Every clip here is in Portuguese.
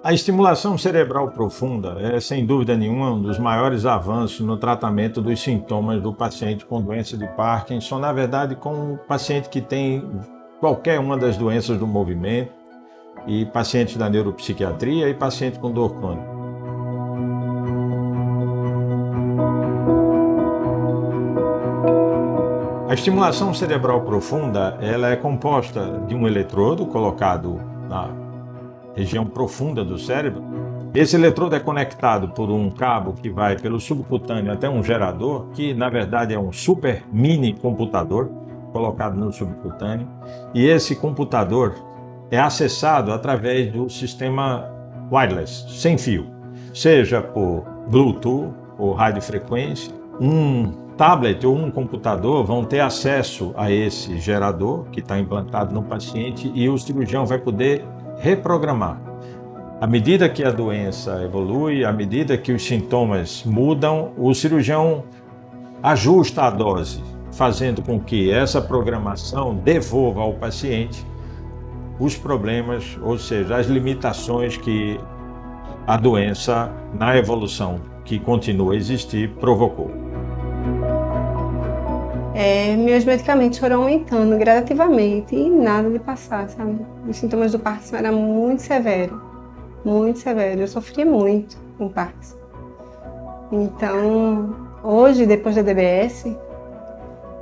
A estimulação cerebral profunda é, sem dúvida nenhuma, um dos maiores avanços no tratamento dos sintomas do paciente com doença de Parkinson, na verdade, com o paciente que tem qualquer uma das doenças do movimento, e pacientes da neuropsiquiatria e paciente com dor crônica. A estimulação cerebral profunda, ela é composta de um eletrodo colocado na região profunda do cérebro. Esse eletrodo é conectado por um cabo que vai pelo subcutâneo até um gerador, que na verdade é um super mini computador colocado no subcutâneo, e esse computador é acessado através do sistema wireless, sem fio, seja por Bluetooth ou radiofrequência. Um tablet ou um computador vão ter acesso a esse gerador que está implantado no paciente e o cirurgião vai poder reprogramar. À medida que a doença evolui, à medida que os sintomas mudam, o cirurgião ajusta a dose, fazendo com que essa programação devolva ao paciente os problemas, ou seja, as limitações que a doença, na evolução que continua a existir, provocou. Meus medicamentos foram aumentando gradativamente e nada de passar, sabe? Os sintomas do Parkinson eram muito severos, muito severos. Eu sofria muito com Parkinson. Então, hoje, depois da DBS,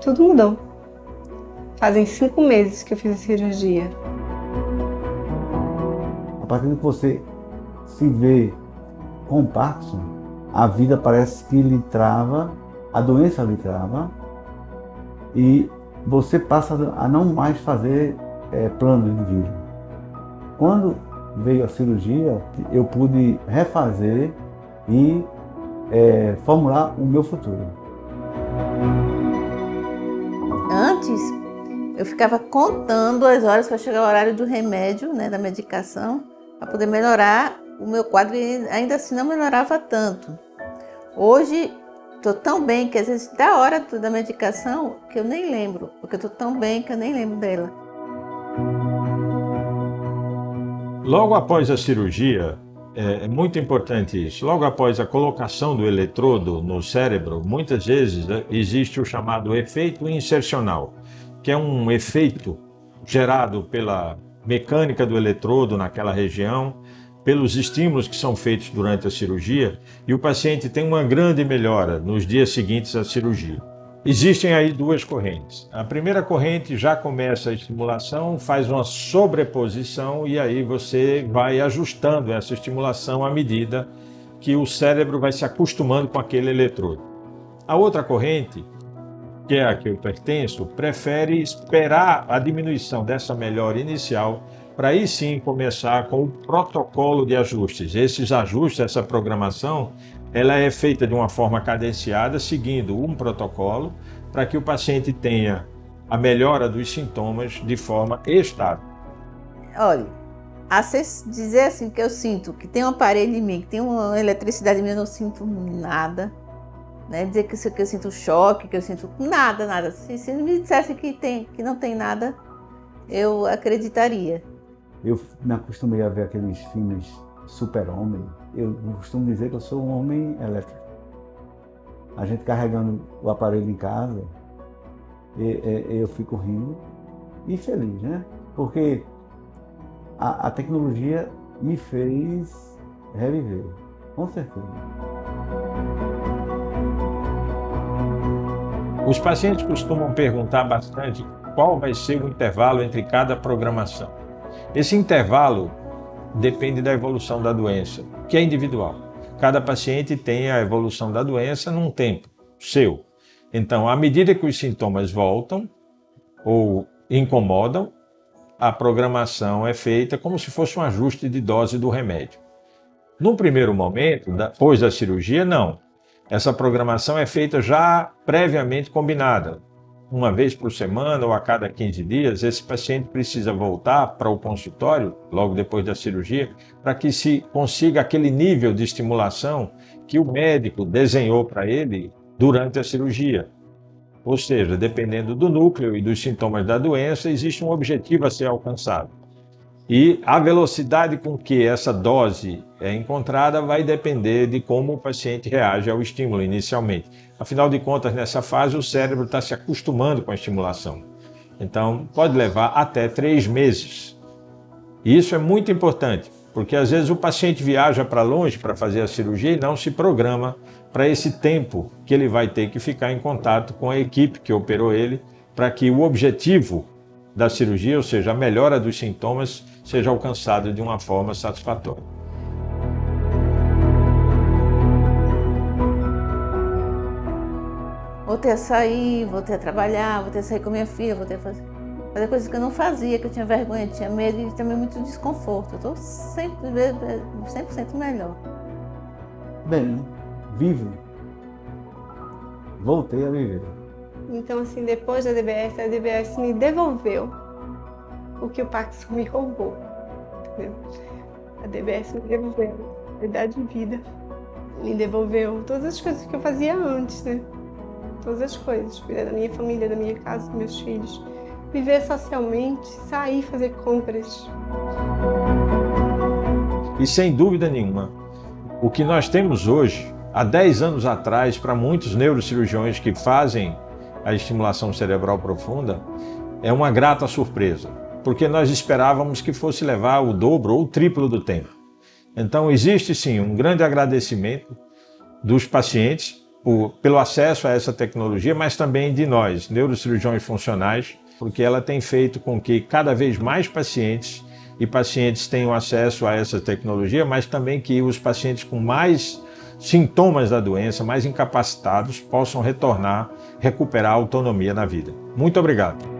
tudo mudou. Fazem 5 meses que eu fiz a cirurgia. A partir do que você se vê com Parkinson, a vida parece que lhe trava, a doença lhe trava, e você passa a não mais fazer planos de vida. Quando veio a cirurgia, eu pude refazer e formular o meu futuro. Antes, eu ficava contando as horas para chegar o horário do remédio, né, da medicação, para poder melhorar o meu quadro, e ainda assim não melhorava tanto. Hoje, estou tão bem que às vezes da hora da medicação que eu nem lembro, porque eu estou tão bem que eu nem lembro dela. Logo após a cirurgia, é muito importante isso, logo após a colocação do eletrodo no cérebro, muitas vezes existe o chamado efeito insercional, que é um efeito gerado pela mecânica do eletrodo naquela região, pelos estímulos que são feitos durante a cirurgia, e o paciente tem uma grande melhora nos dias seguintes à cirurgia. Existem aí duas correntes. A primeira corrente já começa a estimulação, faz uma sobreposição e aí você vai ajustando essa estimulação à medida que o cérebro vai se acostumando com aquele eletrodo. A outra corrente, que é a que eu pertenço, prefere esperar a diminuição dessa melhora inicial para aí sim começar com o protocolo de ajustes. Esses ajustes, essa programação, ela é feita de uma forma cadenciada, seguindo um protocolo, para que o paciente tenha a melhora dos sintomas de forma estável. Olha, dizer assim que eu sinto que tem um aparelho em mim, que tem uma eletricidade em mim, eu não sinto nada. Né? Dizer que eu sinto choque, que eu sinto nada. Se me dissesse que não tem nada, eu acreditaria. Eu me acostumei a ver aqueles filmes super-homem. Eu costumo dizer que eu sou um homem elétrico. A gente carregando o aparelho em casa, eu fico rindo e feliz, né? Porque a tecnologia me fez reviver, com certeza. Os pacientes costumam perguntar bastante qual vai ser o intervalo entre cada programação. Esse intervalo depende da evolução da doença, que é individual. Cada paciente tem a evolução da doença num tempo seu. Então, à medida que os sintomas voltam ou incomodam, a programação é feita como se fosse um ajuste de dose do remédio. No primeiro momento, depois da cirurgia, não. Essa programação é feita já previamente combinada. Uma vez por semana ou a cada 15 dias, esse paciente precisa voltar para o consultório, logo depois da cirurgia, para que se consiga aquele nível de estimulação que o médico desenhou para ele durante a cirurgia. Ou seja, dependendo do núcleo e dos sintomas da doença, existe um objetivo a ser alcançado. E a velocidade com que essa dose é encontrada vai depender de como o paciente reage ao estímulo inicialmente. Afinal de contas, nessa fase, o cérebro está se acostumando com a estimulação. Então, pode levar até 3 meses. E isso é muito importante, porque às vezes o paciente viaja para longe para fazer a cirurgia e não se programa para esse tempo que ele vai ter que ficar em contato com a equipe que operou ele, para que o objetivo da cirurgia, ou seja, a melhora dos sintomas, seja alcançado de uma forma satisfatória. Voltei a sair, voltei a trabalhar, voltei a sair com minha filha, voltei a fazer coisas que eu não fazia, que eu tinha vergonha, tinha medo e também muito desconforto. Eu estou 100% melhor. Bem, vivo. Voltei a viver. Então, assim, depois da DBS, a DBS me devolveu o que o Parkinson me roubou. Entendeu? A DBS me devolveu a qualidade de vida, me devolveu todas as coisas que eu fazia antes, né? Todas as coisas, cuidar da minha família, da minha casa, dos meus filhos, viver socialmente, sair, fazer compras. E sem dúvida nenhuma, o que nós temos hoje, há 10 anos atrás, para muitos neurocirurgiões que fazem a estimulação cerebral profunda, é uma grata surpresa, porque nós esperávamos que fosse levar o dobro ou o triplo do tempo. Então existe sim um grande agradecimento dos pacientes pelo acesso a essa tecnologia, mas também de nós, neurocirurgiões funcionais, porque ela tem feito com que cada vez mais pacientes tenham acesso a essa tecnologia, mas também que os pacientes com mais sintomas da doença, mais incapacitados, possam retornar, recuperar a autonomia na vida. Muito obrigado.